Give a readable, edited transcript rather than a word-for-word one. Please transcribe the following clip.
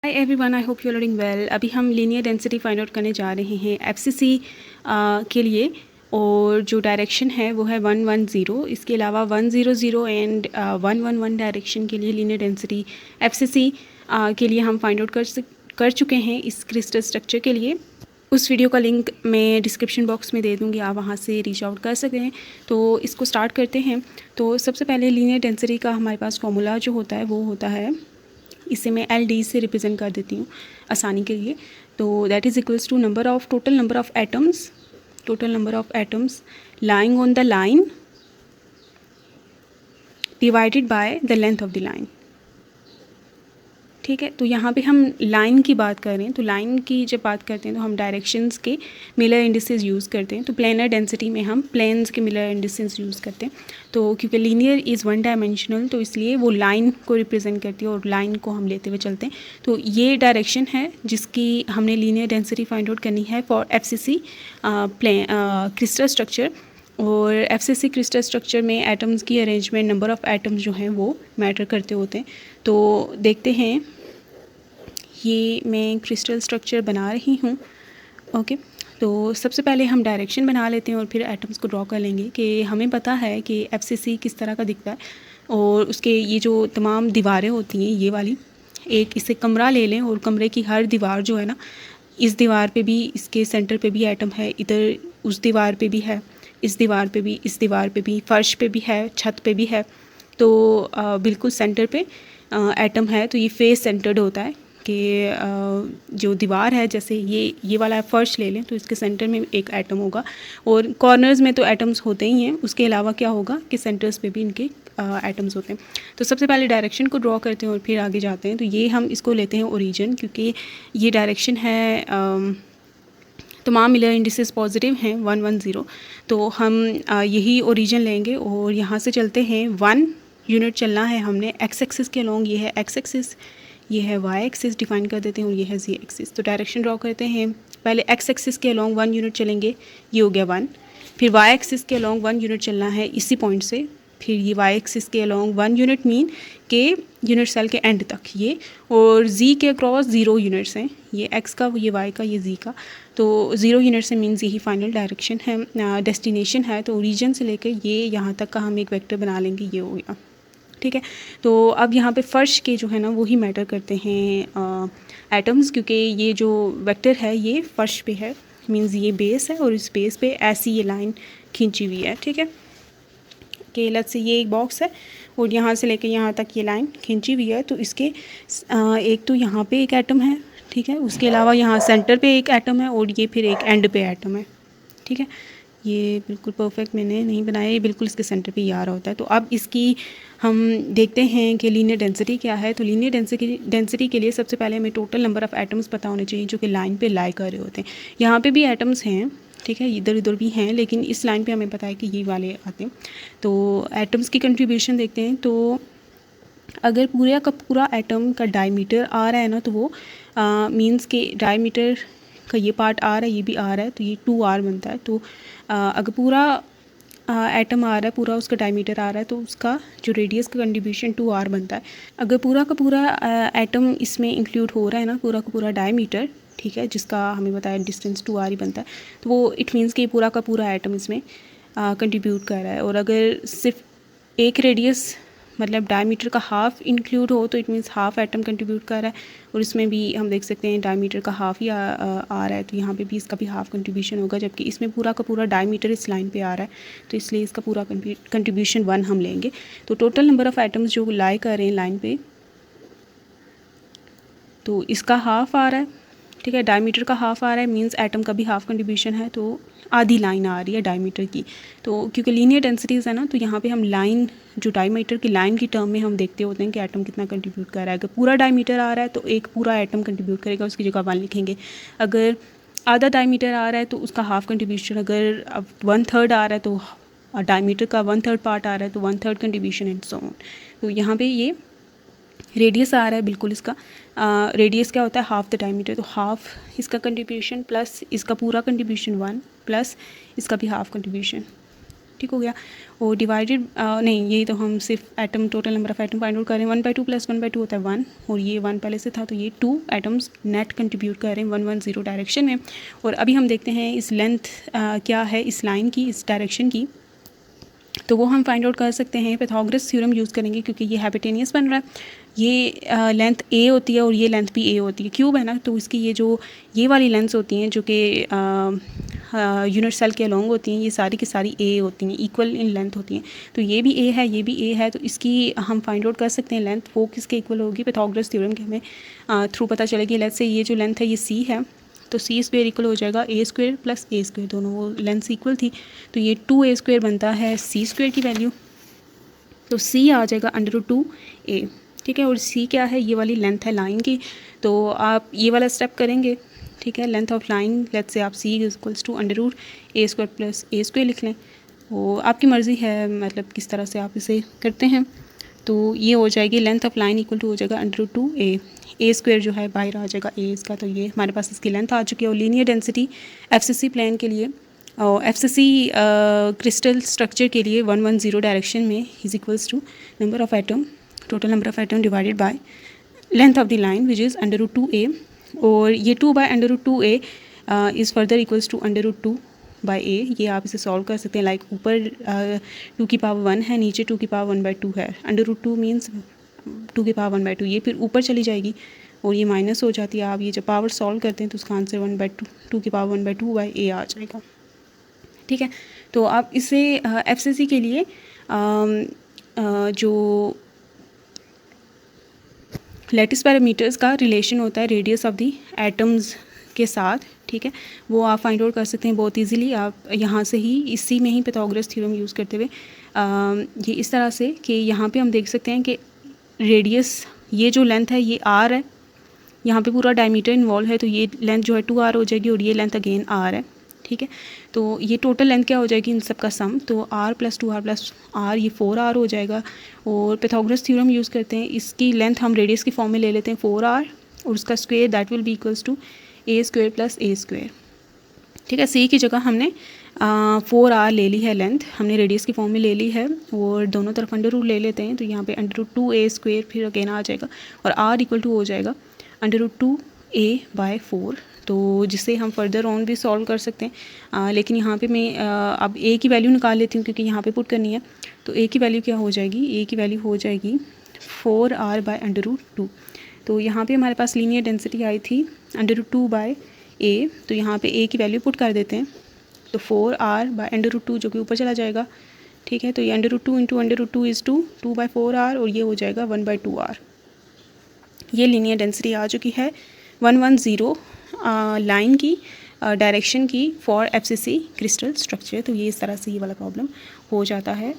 Hi everyone, I hope you are doing well. अभी हम linear density find out करने जा रहे हैं एफसीसी के लिए, और जो डायरेक्शन है वो है 110। इसके अलावा 100 एंड 111 डायरेक्शन के लिए लीनियर डेंसिटी एफसीसी के लिए हम फाइंड आउट कर चुके हैं इस क्रिस्टल स्ट्रक्चर के लिए। उस वीडियो का लिंक मैं डिस्क्रिप्शन बॉक्स में दे दूँगी, आप वहाँ से रीच आउट कर सकते हैं। तो इसको स्टार्ट करते हैं। तो सबसे पहले लीनियर डेंसिटी का हमारे पास फॉर्मूला जो होता है वो होता है, इसे मैं LD से रिप्रेजेंट कर देती हूँ आसानी के लिए। तो that is equals to total number of atoms lying on the line divided by the length of the line. ठीक है, तो यहाँ पे हम लाइन की बात कर रहे हैं। तो लाइन की जब बात करते हैं तो हम डायरेक्शंस के मिलर इंडिसेस यूज़ करते हैं। तो प्लेनर डेंसिटी में हम प्लेन्स के मिलर इंडिसेस यूज़ करते हैं। तो क्योंकि लीनियर इज़ वन डायमेंशनल, तो इसलिए वो लाइन को रिप्रेजेंट करती है और लाइन को हम लेते हुए चलते हैं। तो ये डायरेक्शन है जिसकी हमने लीनियर डेंसिटी फाइंड आउट करनी है फॉर FCC क्रिस्टल स्ट्रक्चर। और FCC क्रिस्टल स्ट्रक्चर में एटम्स की अरेंजमेंट, नंबर ऑफ़ एटम्स जो हैं वो मैटर करते होते हैं। तो देखते हैं, ये मैं क्रिस्टल स्ट्रक्चर बना रही हूँ। ओके, तो सबसे पहले हम डायरेक्शन बना लेते हैं और फिर एटम्स को ड्रॉ कर लेंगे कि हमें पता है कि FCC किस तरह का दिखता है। और उसके ये जो तमाम दीवारें होती हैं, ये वाली एक इसे कमरा ले लें और कमरे की हर दीवार जो है ना, इस दीवार पे भी, इसके सेंटर पे भी एटम है, इधर उस दीवार पे भी है, इस दीवार पे भी, इस दीवार पे भी, फर्श पे भी है, छत पे भी है। तो बिल्कुल सेंटर पे एटम है। तो ये फेस सेंटर्ड होता है कि जो दीवार है, जैसे ये वाला फर्श ले लें तो इसके सेंटर में एक एटम होगा, और कॉर्नर्स में तो एटम्स होते ही हैं। उसके अलावा क्या होगा कि सेंटर्स पे भी इनके एटम्स होते हैं। तो सबसे पहले डायरेक्शन को ड्रॉ करते हैं और फिर आगे जाते हैं। तो ये हम इसको लेते हैं ओरिजिन, क्योंकि ये डायरेक्शन है, तमाम मिलर इंडिसेस पॉजिटिव हैं 110। तो हम यही ओरिजिन लेंगे और यहाँ से चलते हैं 1 यूनिट चलना है हमने एक्स एक्सिस के अलॉन्ग। ये है एक्स एक्सिस, ये है वाई एक्सिस, डिफाइन कर देते हैं, और ये है जी एक्सिस। तो डायरेक्शन ड्रॉ करते हैं। पहले एक्स एक्सिस के अलॉन्ग 1 यूनिट चलेंगे, ये हो गया 1। फिर वाई एक्सिस के अलॉन्ग 1 यूनिट चलना है इसी पॉइंट से। फिर ये वाई एक्सिस के अलॉन्ग 1 यूनिट मीन के यूनिट सेल के एंड तक ये, और जी के अक्रॉस 0 यूनिट्स हैं, ये एक्स का, ये वाई का, ये जी का। तो 0 यूनिट से मीन्स यही फाइनल डायरेक्शन है, डेस्टिनेशन है। तो ओरिजिन से लेकर ये यहाँ तक का हम एक वेक्टर बना लेंगे, ये हो गया। ठीक है, तो अब यहाँ पे फ़र्श के जो है ना वही मैटर करते हैं एटम्स, क्योंकि ये जो वेक्टर है ये फ़र्श पे है, मींस ये बेस है और इस बेस पे ऐसी ये लाइन खींची हुई है। ठीक है, कि लेट्स से ये एक बॉक्स है और यहाँ से लेके यहाँ तक ये लाइन खींची हुई है। तो इसके एक तो यहाँ पे एक एटम है, ठीक है, उसके अलावा यहाँ सेंटर पे एक एटम है, और ये फिर एक एंड पे एटम है। ठीक है, ये बिल्कुल परफेक्ट मैंने नहीं बनाया, ये बिल्कुल इसके सेंटर पे ही आ रहा होता है। तो अब इसकी हम देखते हैं कि लीनियर डेंसिटी क्या है। तो लीनियर डेंसिटी के लिए सबसे पहले हमें टोटल नंबर ऑफ़ एटम्स पता होने चाहिए जो कि लाइन पे लाई कर रहे होते हैं। यहाँ पे भी एटम्स हैं, ठीक है, इधर उधर भी हैं, लेकिन इस लाइन पे हमें पता है कि ये वाले आते हैं। तो एटम्स की कंट्रीब्यूशन देखते हैं। तो अगर पूरा का पूरा एटम का डायमीटर आ रहा है ना, तो वो मीन्स के डायमीटर का ये पार्ट आ रहा है, ये भी आ रहा है, तो ये 2R बनता है। तो अगर पूरा एटम आ रहा है, पूरा उसका डायमीटर आ रहा है, तो उसका जो रेडियस का कंट्रीब्यूशन 2R बनता है। अगर पूरा का पूरा एटम इसमें इंक्लूड हो रहा है ना, पूरा का पूरा डायमीटर, ठीक है, जिसका हमें बताया डिस्टेंस 2R ही बनता है, तो वो इट मीन्स कि पूरा का पूरा एटम इसमें कंट्रीब्यूट कर रहा है। और अगर सिर्फ एक रेडियस मतलब डायमीटर का हाफ़ इंक्लूड हो तो it means half atom contribute कर रहा है, और इसमें भी हम देख सकते हैं डायमीटर का हाफ़ ही आ रहा है, तो यहाँ पे भी इसका भी हाफ़ कंट्रीब्यूशन होगा, जबकि इसमें पूरा का पूरा डायमीटर इस लाइन पे आ रहा है, तो इसलिए इसका पूरा कंट्रीब्यूशन 1 हम लेंगे। तो टोटल नंबर ऑफ़ एटम्स जो लाई कर रहे हैं लाइन पे, तो इसका हाफ़ आ रहा है, ठीक है, डायमीटर का हाफ़ आ रहा है, मींस एटम का भी हाफ़ कंट्रीब्यूशन है, तो आधी लाइन आ रही है डायमीटर की। तो क्योंकि लीनियर डेंसिटीज़ है ना, तो यहाँ पे हम लाइन, जो डायमीटर की लाइन की टर्म में हम देखते होते हैं कि एटम कितना कंट्रीब्यूट कर रहा है। अगर पूरा डायमीटर आ रहा है तो एक पूरा एटम कंट्रीब्यूट करेगा, उसकी जगह 1 लिखेंगे। अगर आधा डायमीटर आ रहा है तो उसका हाफ़ कंट्रीब्यूशन, अगर अब 1/3 आ रहा है तो डायमीटर का 1/3 पार्ट आ रहा है तो 1/3 कंट्रीब्यूशन एंड सो ऑन। तो यहाँ पे ये रेडियस आ रहा है, बिल्कुल इसका रेडियस क्या होता है, हाफ़ द डायमीटर, तो हाफ़ इसका कंट्रीब्यूशन प्लस इसका पूरा कंट्रीब्यूशन 1 प्लस इसका भी हाफ़ कंट्रीब्यूशन। ठीक हो गया। और डिवाइडेड नहीं, ये तो हम सिर्फ atom total number of atom find out कर रहे हैं। 1/2 + 1/2 होता है 1, और ये 1 पहले से था, तो ये 2 एटम्स नेट कंट्रीब्यूट कर रहे हैं 110 डायरेक्शन में। और अभी हम देखते हैं इस लेंथ क्या है इस लाइन की, इस डायरेक्शन की, तो वो हम फाइंड आउट कर सकते हैं पाइथागोरस थ्योरम यूज़ करेंगे, क्योंकि ये हाइपोटेनियस बन रहा है। ये लेंथ ए होती है और ये लेंथ भी ए होती है, क्यूब है ना, तो इसकी ये वाली लेंथ्स होती हैं जो कि यूनिट सेल के अलोंग होती हैं, ये सारी की सारी ए होती हैं, इक्वल इन लेंथ होती हैं। तो ये भी ए है, ये भी ए है, तो इसकी हम फाइंड आउट कर सकते हैं लेंथ, वो किसके इक्वल होगी, पाइथागोरस थ्योरम के हमें थ्रू पता चलेगी। लेट्स से ये जो लेंथ है ये सी है, तो सी स्क्वेयर इक्वल हो जाएगा ए स्क्वेयर प्लस ए स्क्वेयर, दोनों वो लेंथ इक्वल थी, तो ये 2a स्क्वेयर बनता है सी स्क्वेयर की वैल्यू, तो सी आ जाएगा √2a, ठीक है। और सी क्या है, ये वाली लेंथ है लाइन की, तो आप ये वाला स्टेप करेंगे, ठीक है। Length of line, let's say आप C equals to √a square plus A square लिख लें, वो आपकी मर्ज़ी है, मतलब किस तरह से आप इसे करते हैं। तो ये हो जाएगी length of line equal to हो जाएगा √2a, ए स्क्वेयर जो है बाहर आ जाएगा ए इसका, तो ये हमारे पास इसकी लेंथ आ चुकी है। और लीनियर डेंसिटी FCC प्लेन के लिए और FCC क्रिस्टल स्ट्रक्चर के लिए 110 डायरेक्शन में is equals to number of atom, total number of atom divided by length of the line which is √2a, और ये 2/√2a is further equals to √2/a। ये आप इसे सॉल्व कर सकते हैं, लाइक ऊपर 2 की पावर 1 है, नीचे 2 की पावर 1/2 है, √2 मीन्स 2 की पावर 1/2, ये फिर ऊपर चली जाएगी और ये माइनस हो जाती है। आप ये जब पावर सॉल्व करते हैं तो उसका आंसर 1/2 की पावर 1/2/a आ जाएगा, ठीक है। तो आप इसे FCC के लिए जो लैटिस पैरामीटर्स का रिलेशन होता है रेडियस ऑफ दी एटम्स के साथ, ठीक है, वो आप फाइंड आउट कर सकते हैं बहुत इजीली। आप यहाँ से ही इसी में ही पाइथागोरस थ्योरम यूज़ करते हुए ये इस तरह से कि यहाँ पे हम देख सकते हैं कि रेडियस, ये जो लेंथ है ये r है, यहाँ पे पूरा डायमीटर इन्वॉल्व है, तो ये लेंथ जो है 2r हो जाएगी, और ये लेंथ अगेन r है, ठीक है। तो ये टोटल लेंथ क्या हो जाएगी इन सब का सम, तो r + 2r + r ये 4r हो जाएगा। और पाइथागोरस थ्योरम यूज़ करते हैं, इसकी लेंथ हम रेडियस की फॉर्म में ले लेते हैं 4r, और उसका square that will be equals to a square plus a square, ठीक है। c की जगह हमने 4r ले ली है लेंथ, हमने रेडियस की फॉर्म में ले ली है, और दोनों तरफ √ ले लेते हैं, तो यहाँ पे √2a स्क्वेयर फिर अगेन आ जाएगा, और r इक्वल टू हो जाएगा √2a/4, तो जिसे हम फर्दर ऑन भी सॉल्व कर सकते हैं। लेकिन यहाँ पे मैं अब a की वैल्यू निकाल लेती हूँ, क्योंकि यहाँ पे पुट करनी है। तो a की वैल्यू क्या हो जाएगी, a की वैल्यू हो जाएगी 4r/√2, तो यहाँ पे हमारे पास लीनियर डेंसिटी आई थी √2/a, तो यहाँ पे a की वैल्यू पुट कर देते हैं, तो 4r/√2 जो कि ऊपर चला जाएगा, ठीक है। तो ये √2 × √2 इज़ 2/4r, और ये हो जाएगा 1/2r। ये लीनियर डेंसिटी आ चुकी है 110 लाइन की डायरेक्शन की फॉर FCC क्रिस्टल स्ट्रक्चर। तो ये इस तरह से ये वाला प्रॉब्लम हो जाता है।